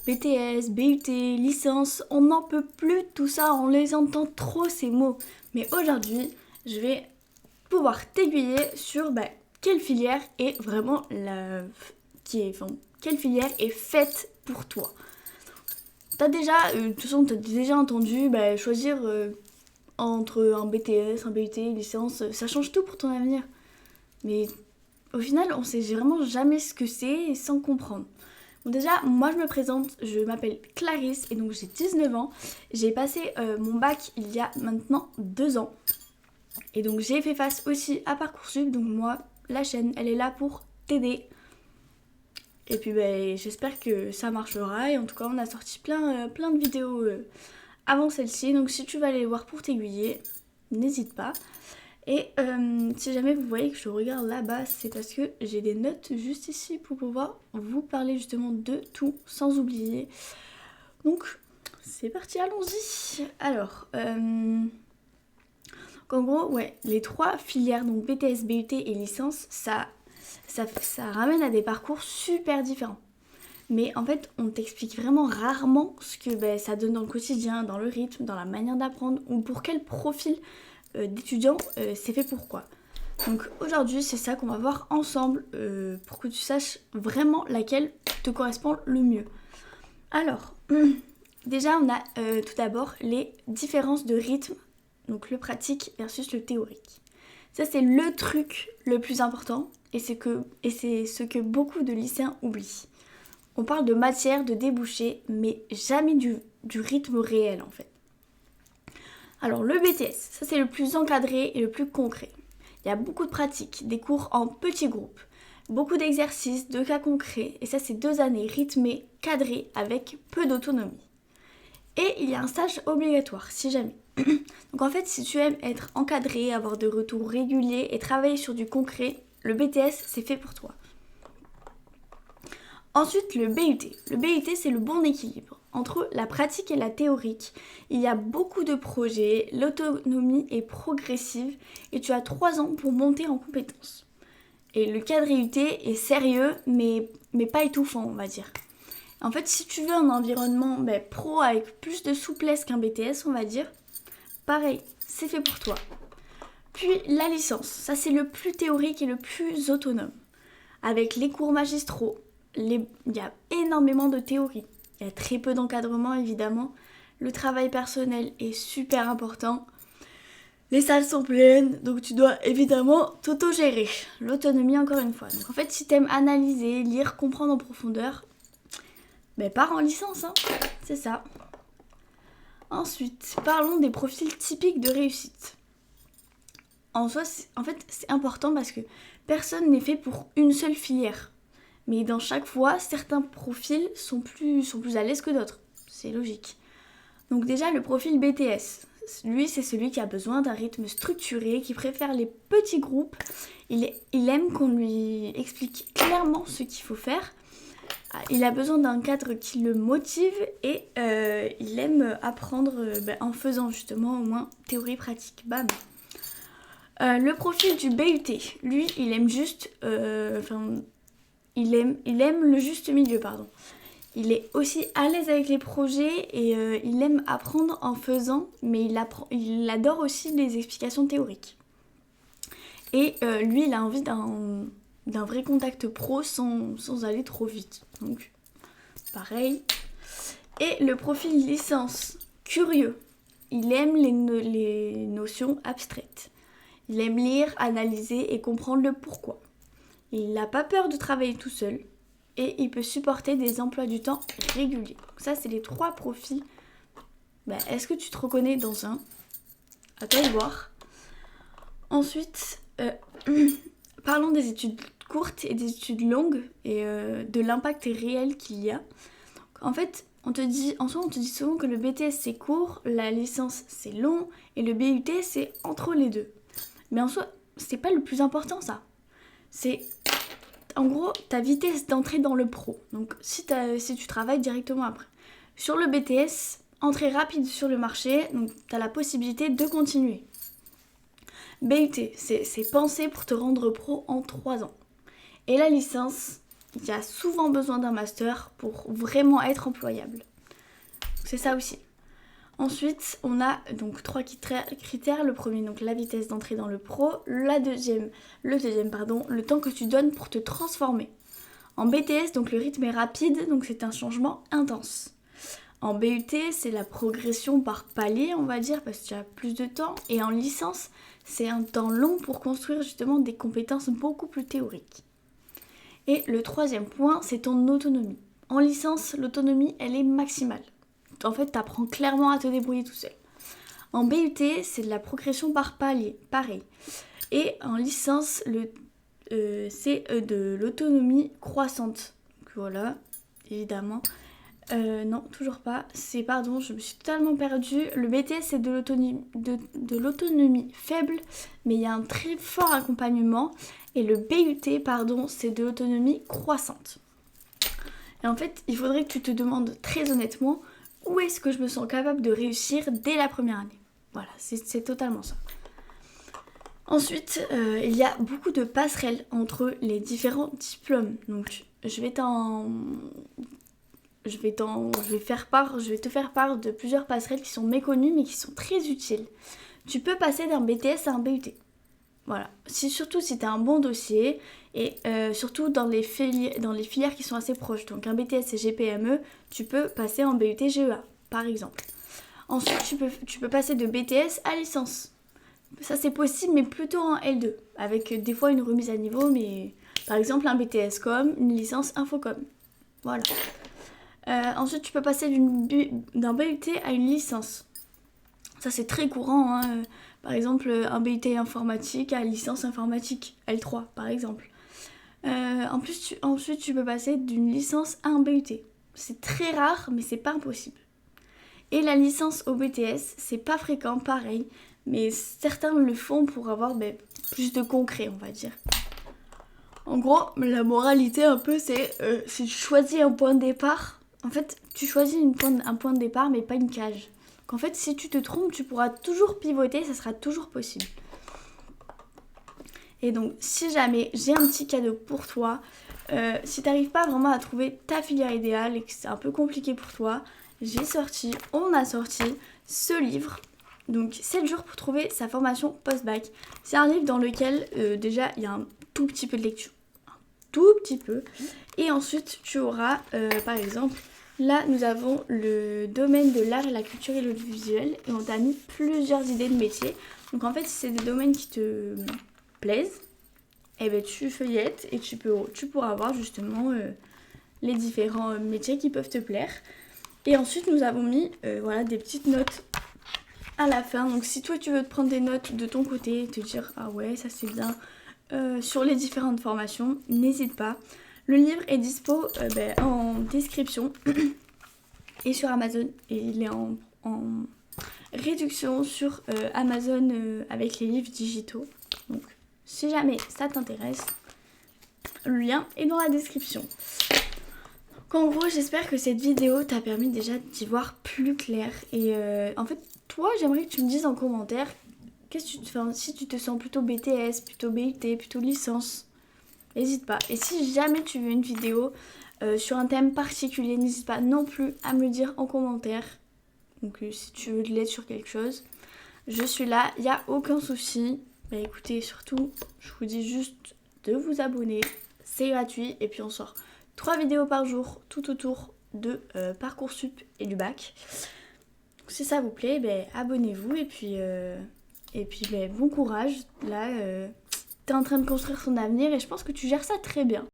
BTS, BUT, licence, on n'en peut plus de tout ça, on les entend trop ces mots. Mais aujourd'hui, je vais pouvoir t'aiguiller sur quelle filière est vraiment quelle filière est faite pour toi. T'as déjà, de toute façon, t'as déjà entendu choisir entre un BTS, un BUT, une licence, ça change tout pour ton avenir. Mais au final, on sait vraiment jamais ce que c'est sans comprendre. Bon, déjà, moi je me présente, je m'appelle Clarisse et donc j'ai 19 ans. J'ai passé mon bac il y a maintenant 2 ans. Et donc j'ai fait face aussi à Parcoursup, donc moi, la chaîne, elle est là pour t'aider. Et puis j'espère que ça marchera et en tout cas on a sorti plein de vidéos avant celle-ci. Donc si tu vas aller les voir pour t'aiguiller, n'hésite pas. Et si jamais vous voyez que je regarde là-bas, c'est parce que j'ai des notes juste ici pour pouvoir vous parler justement de tout sans oublier. Donc c'est parti, allons-y. Alors, en gros, ouais, les 3 filières, donc BTS, BUT et licence, ça ramène à des parcours super différents. Mais en fait, on t'explique vraiment rarement ce que ça donne dans le quotidien, dans le rythme, dans la manière d'apprendre ou pour quel profil d'étudiants c'est fait pourquoi. Donc aujourd'hui c'est ça qu'on va voir ensemble pour que tu saches vraiment laquelle te correspond le mieux. Alors déjà on a tout d'abord les différences de rythme, donc le pratique versus le théorique. Ça c'est le truc le plus important et c'est ce que beaucoup de lycéens oublient. On parle de matière, de débouchés, mais jamais du rythme réel en fait. Alors le BTS, ça c'est le plus encadré et le plus concret. Il y a beaucoup de pratiques, des cours en petits groupes, beaucoup d'exercices, de cas concrets, et ça c'est 2 années rythmées, cadrées, avec peu d'autonomie. Et il y a un stage obligatoire, si jamais. Donc en fait, si tu aimes être encadré, avoir des retours réguliers et travailler sur du concret, le BTS c'est fait pour toi. Ensuite, le BUT. Le BUT, c'est le bon équilibre entre la pratique et la théorique. Il y a beaucoup de projets, l'autonomie est progressive et tu as 3 ans pour monter en compétences. Et le cadre IUT est sérieux, mais pas étouffant, on va dire. En fait, si tu veux un environnement pro avec plus de souplesse qu'un BTS, on va dire, pareil, c'est fait pour toi. Puis la licence, ça c'est le plus théorique et le plus autonome. Avec les cours magistraux, il y a énormément de théorie. Il y a très peu d'encadrement évidemment. Le travail personnel est super important. Les salles sont pleines, donc tu dois évidemment t'auto-gérer. L'autonomie encore une fois. Donc en fait, si t'aimes analyser, lire, comprendre en profondeur, pars en licence, hein. C'est ça. Ensuite, parlons des profils typiques de réussite. En soi, c'est important parce que personne n'est fait pour une seule filière. Mais dans chaque fois, certains profils sont plus à l'aise que d'autres. C'est logique. Donc déjà, le profil BTS. Lui, c'est celui qui a besoin d'un rythme structuré, qui préfère les petits groupes. Il aime qu'on lui explique clairement ce qu'il faut faire. Il a besoin d'un cadre qui le motive et il aime apprendre en faisant justement au moins théorie pratique. Bam. Le profil du BUT. Lui, il aime juste... Il aime le juste milieu, pardon. Il est aussi à l'aise avec les projets et il aime apprendre en faisant, mais il adore aussi les explications théoriques. Et lui, il a envie d'un vrai contact pro sans aller trop vite. Donc, pareil. Et le profil licence, curieux. Il aime les notions abstraites. Il aime lire, analyser et comprendre le pourquoi. Il n'a pas peur de travailler tout seul et il peut supporter des emplois du temps réguliers. Donc ça, c'est les 3 profils. Est-ce que tu te reconnais dans un ? À toi de voir. Ensuite, parlons des études courtes et des études longues et de l'impact réel qu'il y a. Donc, en fait, on te dit souvent que le BTS c'est court, la licence c'est long et le BUT c'est entre les deux. Mais en soi, c'est pas le plus important ça. C'est en gros ta vitesse d'entrée dans le pro. Donc si tu travailles directement après. Sur le BTS, entrée rapide sur le marché, donc tu as la possibilité de continuer. BUT, c'est pensé pour te rendre pro en 3 ans. Et la licence, il y a souvent besoin d'un master pour vraiment être employable. C'est ça aussi. Ensuite, on a donc 3 critères. Le premier, donc la vitesse d'entrée dans le pro. Le deuxième, le temps que tu donnes pour te transformer. En BTS, donc le rythme est rapide, donc c'est un changement intense. En BUT, c'est la progression par palier, on va dire, parce que tu as plus de temps. Et en licence, c'est un temps long pour construire justement des compétences beaucoup plus théoriques. Et le troisième point, c'est ton autonomie. En licence, l'autonomie, elle est maximale. En fait, tu apprends clairement à te débrouiller tout seul. En BUT, c'est de la progression par palier, pareil. Et en licence, c'est de l'autonomie croissante. Donc voilà, évidemment. Non, toujours pas. Je me suis totalement perdue. Le BTS, c'est de l'autonomie faible, mais il y a un très fort accompagnement. Et le BUT, c'est de l'autonomie croissante. Et en fait, il faudrait que tu te demandes très honnêtement où est-ce que je me sens capable de réussir dès la première année. Voilà, c'est totalement ça. Ensuite, il y a beaucoup de passerelles entre les différents diplômes. Donc, je vais te faire part de plusieurs passerelles qui sont méconnues mais qui sont très utiles. Tu peux passer d'un BTS à un BUT. Voilà. Surtout si tu as un bon dossier et surtout dans les filières qui sont assez proches. Donc un BTS et GPME, tu peux passer en BUT GEA par exemple. Ensuite, tu peux passer de BTS à licence. Ça c'est possible mais plutôt en L2 avec des fois une remise à niveau, mais par exemple un BTS com, une licence infocom. Voilà. Ensuite, tu peux passer d'un BUT à une licence. Ça, c'est très courant. Hein. Par exemple, un BUT informatique à licence informatique, L3, par exemple. Ensuite, tu peux passer d'une licence à un BUT. C'est très rare, mais c'est pas impossible. Et la licence au BTS, c'est pas fréquent, pareil. Mais certains le font pour avoir plus de concret, on va dire. En gros, la moralité un peu, c'est si tu choisis un point de départ... En fait, tu choisis un point de départ, mais pas une cage. Donc en fait, si tu te trompes, tu pourras toujours pivoter, ça sera toujours possible. Et donc, si jamais j'ai un petit cadeau pour toi, si tu n'arrives pas vraiment à trouver ta filière idéale et que c'est un peu compliqué pour toi, on a sorti ce livre. Donc, 7 jours pour trouver sa formation post-bac. C'est un livre dans lequel, déjà, il y a un tout petit peu de lecture. Un tout petit peu. Et ensuite, tu auras, par exemple... Là, nous avons le domaine de l'art et la culture et l'audiovisuel et on t'a mis plusieurs idées de métiers. Donc en fait, si c'est des domaines qui te plaisent, tu feuillettes et tu pourras voir justement les différents métiers qui peuvent te plaire. Et ensuite, nous avons mis des petites notes à la fin. Donc si toi, tu veux te prendre des notes de ton côté et te dire « Ah ouais, ça c'est bien » sur les différentes formations, n'hésite pas. Le livre est dispo en description et sur Amazon. Et il est en réduction sur Amazon avec les livres digitaux. Donc, si jamais ça t'intéresse, le lien est dans la description. Donc, en gros, j'espère que cette vidéo t'a permis déjà d'y voir plus clair. Et en fait, toi, j'aimerais que tu me dises en commentaire si tu te sens plutôt BTS, plutôt BUT, plutôt licence. N'hésite pas. Et si jamais tu veux une vidéo sur un thème particulier, n'hésite pas non plus à me le dire en commentaire. Donc si tu veux de l'aide sur quelque chose, je suis là, il n'y a aucun souci. Écoutez, surtout, je vous dis juste de vous abonner. C'est gratuit et puis on sort 3 vidéos par jour tout autour de Parcoursup et du bac. Donc, si ça vous plaît, abonnez-vous et puis bon courage. Là... T'es en train de construire ton avenir et je pense que tu gères ça très bien.